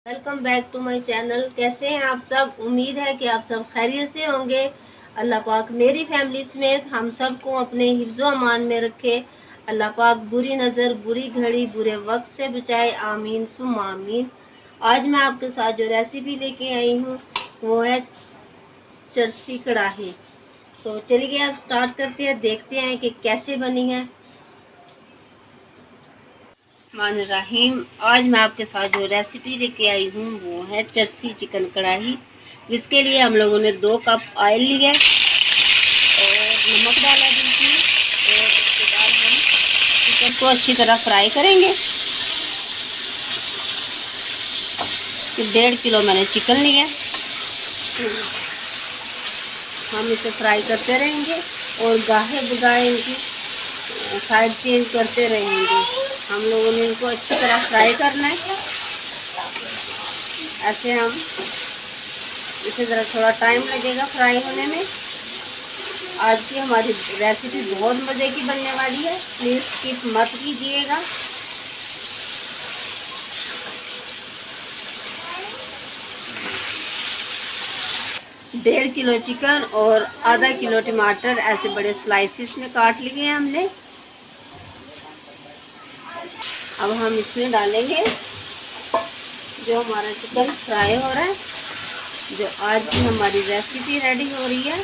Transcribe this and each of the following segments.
Welcome back to my channel. कैसे हैं आप सब? उम्मीद है कि आप सब खैरियत से होंगे। अल्लाह पाक मेरी फैमिली समेत हम सबको अपने हिफ्ज़ो अमान में रखे। अल्लाह पाक बुरी नज़र, बुरी घड़ी, बुरे वक्त से बचाए। आमीन सुम्मा आमीन। आज मैं आपके साथ जो रेसिपी लेके आई हूँ वो है चरसी कढ़ाई। तो चलिए आप स्टार्ट करते हैं, देखते हैं कि कैसे बनी है। रहीम, आज मैं आपके साथ जो रेसिपी लेके आई हूँ वो है चरसी चिकन कढ़ाई। जिसके लिए हम लोगों ने 2 कप ऑयल लिया और नमक डाला बिल्कुल। और उसके बाद हम चिकन को अच्छी तरह फ्राई करेंगे। 1.5 किलो मैंने चिकन लिया। हम इसे फ्राई करते रहेंगे और गाहे बगाहे इनकी साइड चेंज करते रहेंगे। हम लोगों ने इनको अच्छी तरह फ्राई करना है। ऐसे हम इसे ज़रा थोड़ा टाइम लगेगा फ्राई होने में। आज की हमारी रेसिपी बहुत मज़े की बनने वाली है, प्लीज़ स्किप मत कीजिएगा। डेढ़ किलो चिकन और आधा किलो टमाटर ऐसे बड़े स्लाइसिस में काट लिए हैं हमने। अब हम इसमें डालेंगे जो हमारा चिकन फ्राई हो रहा है, जो आज की हमारी रेसिपी रेडी हो रही है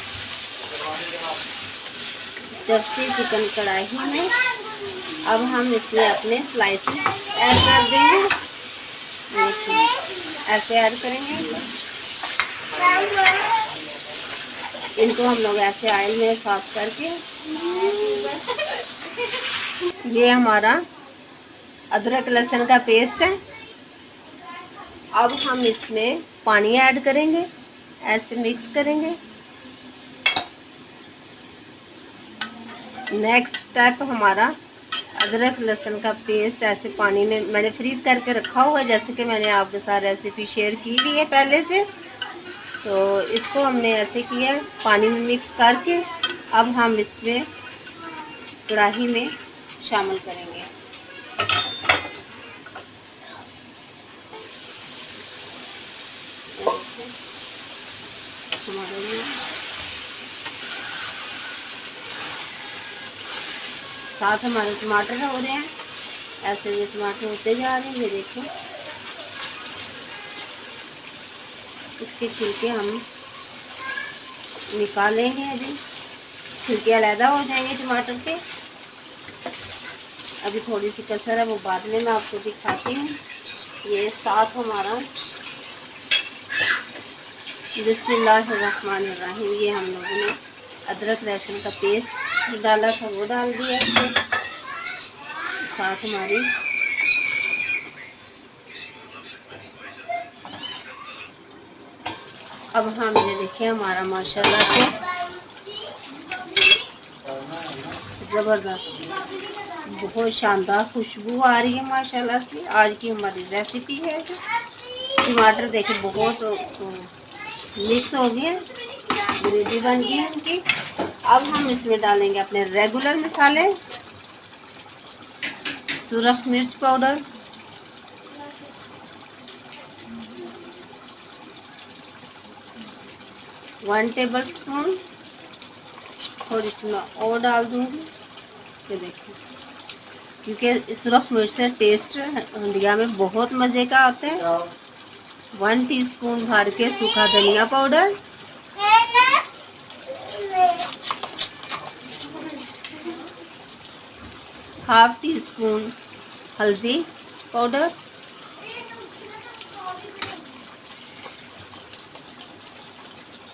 चरसी चिकन कढ़ाई में। अब हम इसमें अपने स्लाइसेस ऐड कर देंगे। ऐसे ऐड करेंगे। इनको हम लोग ऐसे ऑयल में साफ करके, ये हमारा अदरक लहसुन का पेस्ट है। अब हम इसमें पानी ऐड करेंगे, ऐसे मिक्स करेंगे। नेक्स्ट स्टेप हमारा अदरक लहसुन का पेस्ट ऐसे पानी में मैंने फ्रीज करके रखा हुआ है, जैसे कि मैंने आपके साथ रेसिपी शेयर की ली है पहले से। तो इसको हमने ऐसे किया पानी में मिक्स करके। अब हम इसमें कढ़ाई में शामिल करेंगे। साथ हमारे टमाटर हो रहे हैं, ऐसे ये टमाटर होते जा रहे हैं। ये देखो, इसके छिलके हम निकालेंगे। अभी छिलके अलहदा हो जाएंगे टमाटर के। अभी थोड़ी सी कसर है, वो बाद में मैं आपको दिखाती हूँ। ये साथ हमारा बिस्मिल्लाहिर्रहमानिर्रहीम, ये हम लोगों ने अदरक लहसुन का पेस्ट डाला था, वो डाल दिया इसमें। साथ हमारी अब हम ये देखिए हमारा माशाल्लाह से ज़बरदस्त बहुत शानदार खुशबू आ रही है माशाल्लाह से। आज की हमारी रेसिपी है। टमाटर देखिए बहुत मिक्स हो गए, ग्रेवी बन गई है इनकी। अब हम इसमें डालेंगे अपने रेगुलर मसाले, सुरख मिर्च पाउडर, वन टेबल स्पून। थोड़ी सी मैं और डाल दूंगी, ये देखिए, क्योंकि सुरख मिर्च से टेस्ट हंडिया में बहुत मज़े का आता है। 1 टीस्पून भर के सूखा धनिया पाउडर, हाफ टी स्पून हल्दी पाउडर,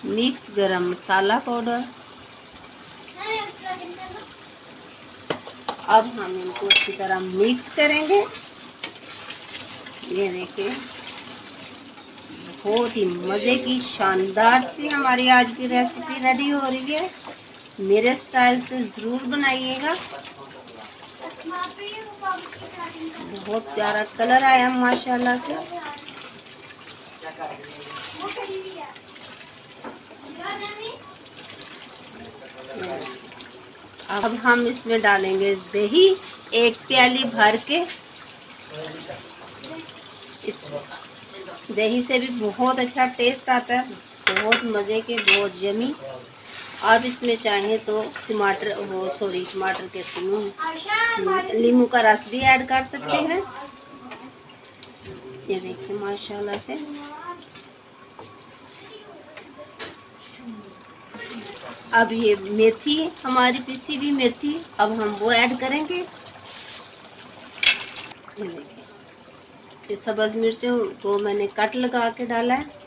मिक्स गरम मसाला पाउडर। अब हम इनको अच्छी तरह मिक्स करेंगे। ये देखिए बहुत ही मज़े की शानदार सी हमारी आज की रेसिपी रेडी हो रही है। मेरे स्टाइल से ज़रूर बनाइएगा। बहुत प्यारा कलर आया माशाल्लाह से। अब हम इसमें डालेंगे दही, 1 प्याली भर के। दही से भी बहुत अच्छा टेस्ट आता है, बहुत मज़े के, बहुत यमी। आप इसमें चाहें तो टमाटर कहती हूँ, नींबू का रस भी ऐड कर सकते हैं। ये देखिए माशाल्लाह से। अब ये मेथी, हमारी पिसी हुई मेथी, अब हम वो ऐड करेंगे। ये देखिए, ये सब्ज मिर्चों को मैंने कट लगा के डाला है,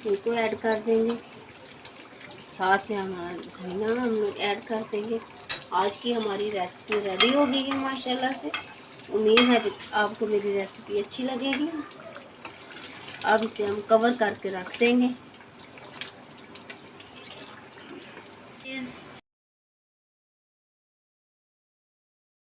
इनको ऐड कर देंगे। साथ में हमारा धनिया हम लोग ऐड कर देंगे। आज की हमारी रेसिपी रेडी हो गई है माशाल्लाह से। उम्मीद है कि आपको मेरी रेसिपी अच्छी लगेगी। अब इसे हम कवर करके रख देंगे।